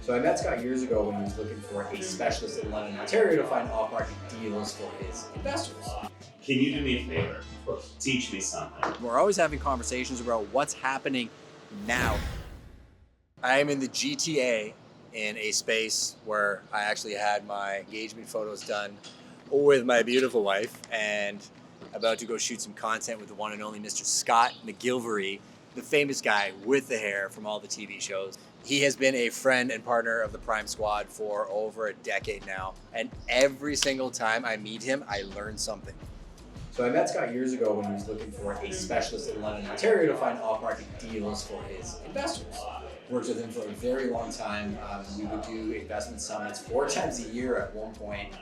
So I met Scott years ago when he was looking for a specialist in London, Ontario to find off-market deals for his investors. Can you do me a favor? Teach me something. We're always having conversations about what's happening now. I am in the GTA in a space where I actually had my engagement photos done with my beautiful wife and about to go shoot some content with the one and only Mr. Scott McGillivray, the famous guy with the hair from all the TV shows. He has been a friend and partner of the Prime Squad for over a decade now. And every single time I meet him, I learn something. So I met Scott years ago when he was looking for a specialist in London, Ontario to find off-market deals for his investors. Worked with him for a very long time. We would do investment summits 4 times a year at one point,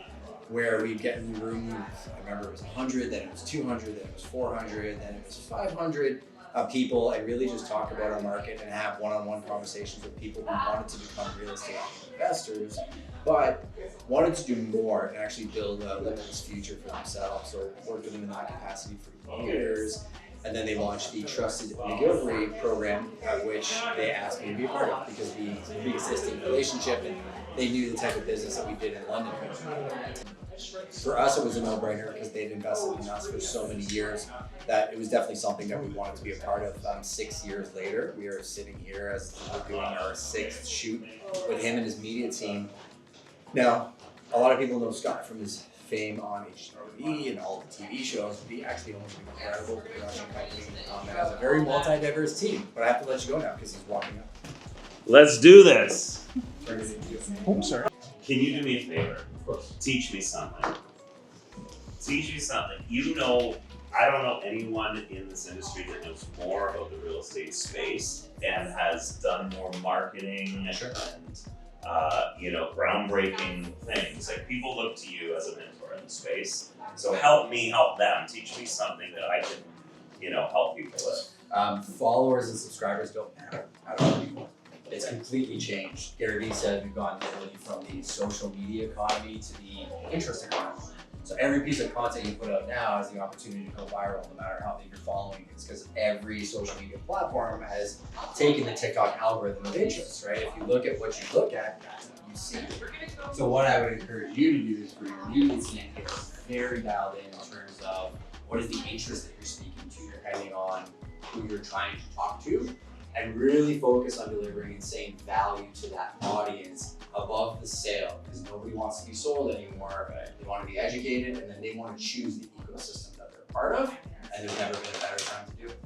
where we'd get in the room. I remember it was 100, then it was 200, then it was 400, then it was 500 people, and really just talk about our market and have one-on-one conversations with people who wanted to become real estate investors, but wanted to do more and actually build a limitless future for themselves. So worked with them in that capacity for years. And then they launched the Trusted McGillivray Program, which they asked me to be a part of because we had a pre-existing relationship and they knew the type of business that we did in London. For us, it was a no-brainer because they'd invested in us for so many years that it was definitely something that we wanted to be a part of. 6 years later, we are sitting here as we're doing our 6th shoot with him and his media team. Now, a lot of people know Scott from his fame on HGTV and all the TV shows, but he actually owns an incredible production company and has a very multi-diverse team. But I have to let you go now because he's walking up. Let's do this. Oh, sorry. Can you do me a favor? Of course. Teach me something. Teach me something. You know, I don't know anyone in this industry that knows more about the real estate space and has done more marketing and groundbreaking things. Like, people look to you as a mentor in the space. So help me help them. Teach me something that I can, help people with. Followers and subscribers don't matter at all anymore. It's completely changed. Gary Vee said we've gone literally from the social media economy to the interest economy. So every piece of content you put out now has the opportunity to go viral, no matter how big your following is, because every social media platform has taken the TikTok algorithm of interest, right? If you look at what you look at, that's what you see. So what I would encourage you to do is for your media team to get very dialed in terms of what is the interest that you're speaking to, depending on who you're trying to talk to, and really focus on delivering insane value to that audience above the sale, because nobody wants to be sold anymore. They want to be educated, and then they want to choose the ecosystem that they're a part of, and there's never been a better time to do it.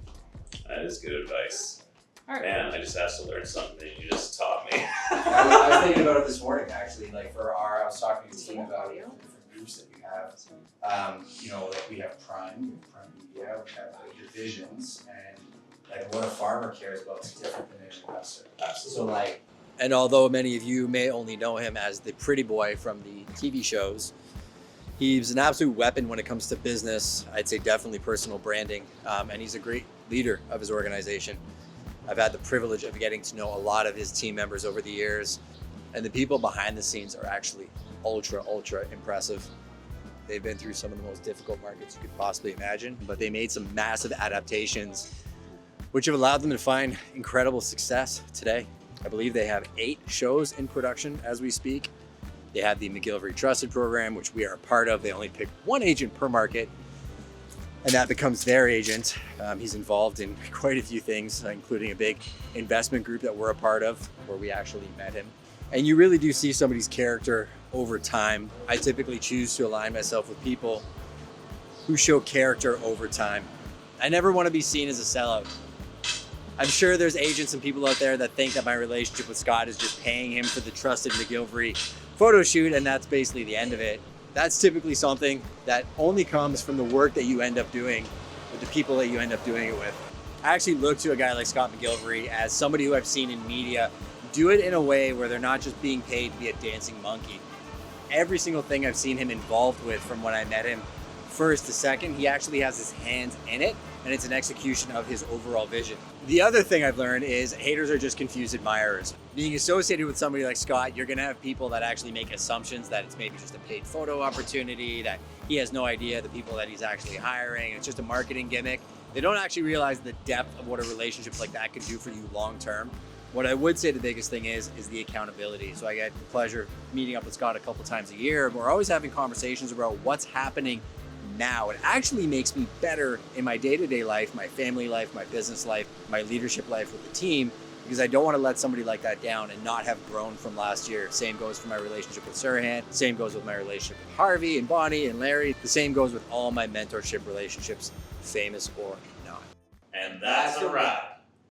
That is good advice. All right. Man, I just asked to learn something and you just taught me. I was thinking about it this morning, actually. I was talking to the team about the different groups that we have. We have Prime Media, we have your divisions, and what a farmer cares about is different than an investor. Absolutely. So And although many of you may only know him as the pretty boy from the TV shows, he's an absolute weapon when it comes to business. I'd say definitely personal branding, and he's a great leader of his organization. I've had the privilege of getting to know a lot of his team members over the years, and the people behind the scenes are actually ultra impressive. They've been through some of the most difficult markets you could possibly imagine, but they made some massive adaptations, which have allowed them to find incredible success today. I believe they have 8 shows in production as we speak. They have the McGillivray Trusted Program, which we are a part of. They only pick 1 agent per market, and that becomes their agent. He's involved in quite a few things, including a big investment group that we're a part of, where we actually met him. And you really do see somebody's character over time. I typically choose to align myself with people who show character over time. I never want to be seen as a sellout. I'm sure there's agents and people out there that think that my relationship with Scott is just paying him for the Trusted McGillivray photo shoot, and that's basically the end of it. That's typically something that only comes from the work that you end up doing with the people that you end up doing it with. I actually look to a guy like Scott McGillivray as somebody who I've seen in media do it in a way where they're not just being paid to be a dancing monkey. Every single thing I've seen him involved with from when I met him first to second, he actually has his hands in it, and it's an execution of his overall vision. The other thing I've learned is haters are just confused admirers. Being associated with somebody like Scott, you're gonna have people that actually make assumptions that it's maybe just a paid photo opportunity, that he has no idea the people that he's actually hiring, it's just a marketing gimmick. They don't actually realize the depth of what a relationship like that could do for you long term What I would say the biggest thing is the accountability. So I get the pleasure of meeting up with Scott a couple times a year. But we're always having conversations about what's happening now. It actually makes me better in my day-to-day life, my family life, my business life, my leadership life with the team, because I don't want to let somebody like that down and not have grown from last year. Same goes for my relationship with Sirhan. Same goes with my relationship with Harvey and Bonnie and Larry. The same goes with all my mentorship relationships, famous or not. And that's a wrap.